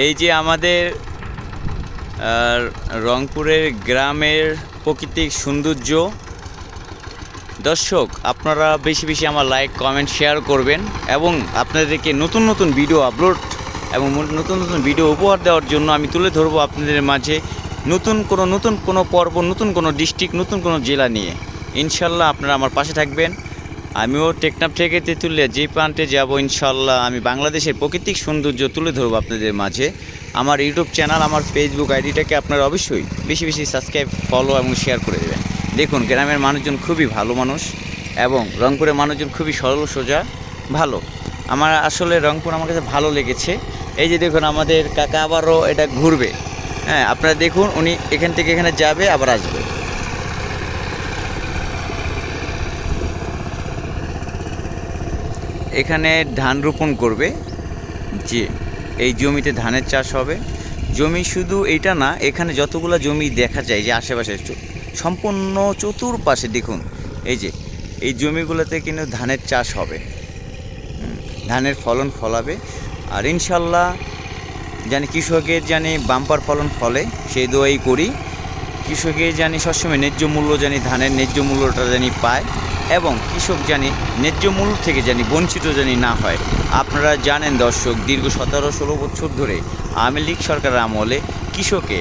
এই যে আমাদের রংপুরের গ্রামের প্রাকৃতিক সৌন্দর্য। দর্শক, আপনারা বেশি বেশি আমার লাইক কমেন্ট শেয়ার করবেন এবং আপনাদেরকে নতুন নতুন ভিডিও আপলোড এবং নতুন নতুন ভিডিও উপহার দেওয়ার জন্য আমি তুলে ধরবো আপনাদের মাঝে নতুন কোনো পর্ব, নতুন কোনো ডিস্ট্রিক্ট, নতুন কোনো জেলা নিয়ে। ইনশাল্লাহ আপনারা আমার পাশে থাকবেন। আমিও টেকনাফ থেকে তেঁতুলিয়া যে প্রান্তে যাব, ইনশাল্লাহ আমি বাংলাদেশের প্রাকৃতিক সৌন্দর্য তুলে ধরবো আপনাদের মাঝে। আমার ইউটিউব চ্যানেল, আমার ফেসবুক আইডিটাকে আপনারা অবশ্যই বেশি বেশি সাবস্ক্রাইব, ফলো এবং শেয়ার করে দেবেন। দেখুন, গ্রামের মানুষজন খুবই ভালো মানুষ এবং রংপুরের মানুষজন খুবই সরল সোজা ভালো। আমার আসলে রংপুর আমার কাছে ভালো লেগেছে। এই যে দেখুন, আমাদের কাকা আবারও এটা ঘুরবে। হ্যাঁ, আপনারা দেখুন, উনি এখান থেকে এখানে যাবে আবার আসবে। এখানে ধান রোপণ করবে, যে এই জমিতে ধানের চাষ হবে। জমি শুধু এইটা না, এখানে যতগুলো জমি দেখা যায় যে আশেপাশে সম্পূর্ণ চতুর্পাশে দেখুন, এই যে এই জমিগুলোতে কিন্তু ধানের চাষ হবে, ধানের ফলন ফলাবে। আর ইনশাল্লাহ জানি কৃষকের জানি বাম্পার ফলন ফলে, সেই দোয়াই করি। কৃষকের জানি সবসময় ন্যায্য মূল্য, জানি ধানের ন্যায্য মূল্যটা জানি পায় এবং কৃষক জানি ন্যায্য মূল্য থেকে জানি বঞ্চিত জানি না হয়। আপনারা জানেন দর্শক, দীর্ঘ 17-16 বছর ধরে আওয়ামী লীগ সরকারের আমলে কৃষকে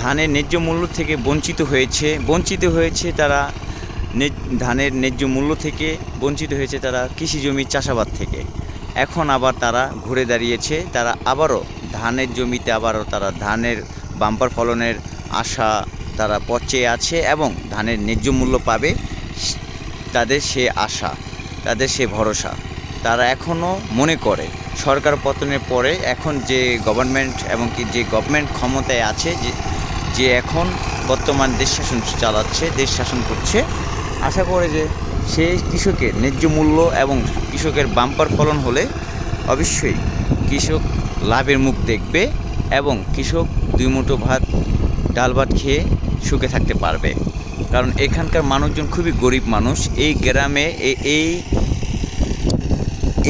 ধানের ন্যায্য মূল্য থেকে বঞ্চিত হয়েছে তারা। ধানের ন্যায্য মূল্য থেকে বঞ্চিত হয়েছে তারা কৃষি জমি চাষাবাদ থেকে। এখন আবার তারা ঘুরে দাঁড়িয়েছে, তারা আবারও ধানের জমিতে আবারও তারা ধানের বাম্পার ফলনের আশা তারা পচে আছে এবং ধানের ন্যায্য মূল্য পাবে, তাদের সে আশা, তাদের সে ভরসা। তারা এখনও মনে করে সরকার পতনের পরে এখন যে গভর্নমেন্ট এবং কি যে গভর্নমেন্ট ক্ষমতায় আছে, যে এখন বর্তমান দেশ শাসন চালাচ্ছে, দেশ শাসন করছে, আশা করে যে সে কৃষকের ন্যায্য মূল্য এবং কৃষকের বাম্পার ফলন হলে অবশ্যই কৃষক লাভের মুখ দেখবে এবং কৃষক দুই মুঠো ভাত, ডাল ভাত খেয়ে সুখে থাকতে পারবে। কারণ এখানকার মানুষজন খুবই গরিব মানুষ। এই গ্রামে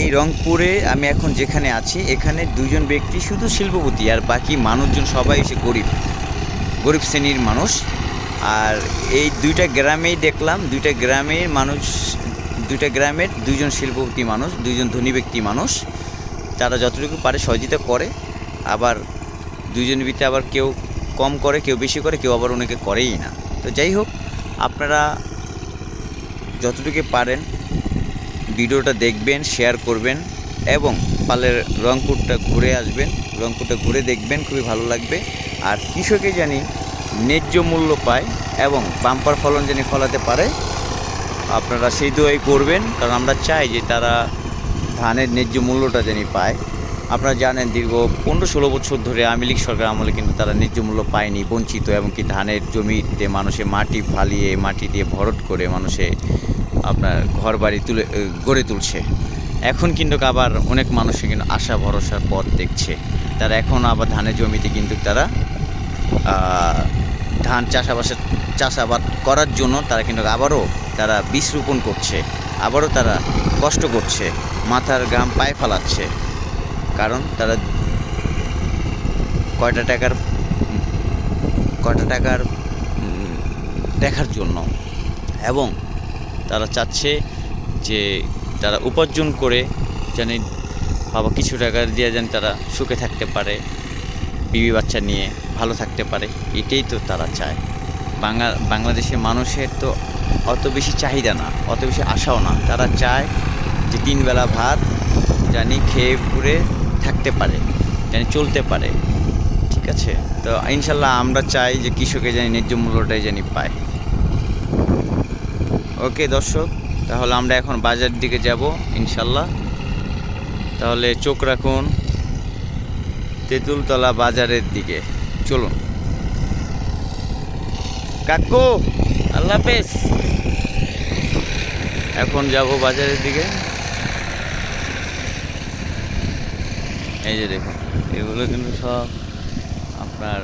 এই রংপুরে আমি এখন যেখানে আছি, এখানে দুজন ব্যক্তি শুধু শিল্পপতি, আর বাকি মানুষজন সবাই এসে গরিব শ্রেণীর মানুষ। আর এই দুইটা গ্রামেই দেখলাম, দুইটা গ্রামের দুইজন শিল্পপতি মানুষ, দুইজন ধনী ব্যক্তি মানুষ। তারা যতটুকু পারে সহযোগিতা করে, আবার দুইজনের ভিতরে আবার কেউ কম করে, কেউ বেশি করে, কেউ আবার অনেকে করেই না। তো যাই হোক, আপনারা যতটুকু পারেন ভিডিওটা দেখবেন, শেয়ার করবেন এবং পারলে রংপুরটা ঘুরে আসবেন, রংপুরটা ঘুরে দেখবেন, খুবই ভালো লাগবে। আর কৃষকে জানি ন্যায্য মূল্য পায় এবং বাম্পার ফলন জানি ফলাতে পারে, আপনারা সেই দোয়াই করবেন। কারণ আমরা চাই যে তারা ধানের ন্যায্য মূল্যটা জানি পায়। আপনারা জানেন দীর্ঘ 15-16 বছর ধরে আওয়ামী লীগ সরকার আমলে কিন্তু তারা ন্যায্য মূল্য পায়নি, বঞ্চিত, এবং কি ধানের জমিতে মানুষে মাটি ফালিয়ে, মাটি দিয়ে ভরট করে মানুষে আপনার ঘর বাড়ি গড়ে তুলছে। এখন কিন্তু আবার অনেক মানুষে কিন্তু আশা ভরসার পথ দেখছে। তারা এখন আবার ধানের জমিতে কিন্তু তারা ধান চাষাবাদ করার জন্য তারা কিন্তু আবারও তারা বীজ রোপণ করছে, আবারও তারা কষ্ট করছে, মাথার ঘাম পায়ে ফেলাচ্ছে। কারণ তারা কয়টা টাকার দেখার জন্য, এবং তারা চাচ্ছে যে তারা উপার্জন করে জানি বাবা কিছু টাকা দিয়ে যেন তারা সুখে থাকতে পারে, বিবি বাচ্চা নিয়ে ভালো থাকতে পারে। এটাই তো তারা চায়। বাংলাদেশের মানুষের তো অত বেশি চাহিদা না, অত বেশি আশাও না। তারা চায় যে 3 বেলা ভাত জানি খেয়ে পুরে থাকতে পারে, জানি চলতে পারে। ঠিক আছে, তো ইনশাল্লাহ আমরা চাই যে কৃষকের জানি ন্যায্য মূল্যটাই জানি পায়। ওকে দর্শক, তাহলে আমরা এখন বাজার দিকে যাব ইনশাল্লাহ। তাহলে চোখ রাখুন তেঁতুলতলা বাজারের দিকে। চলুন কাকু, আল্লাহ হাফেজ। এখন যাব বাজারের দিকে। এই যে দেখুন, এগুলো কিন্তু সব আপনার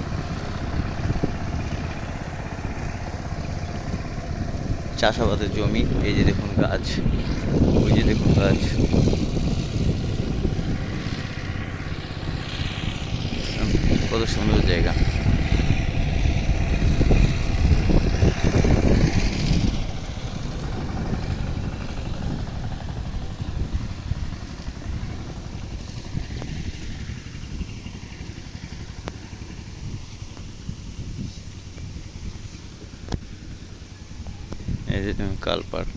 চাষাবাদের জমি। এই যে দেখুন গাছ, ওই যে দেখুন গাছ। কত সুন্দর জায়গা। এই যে কালপাট।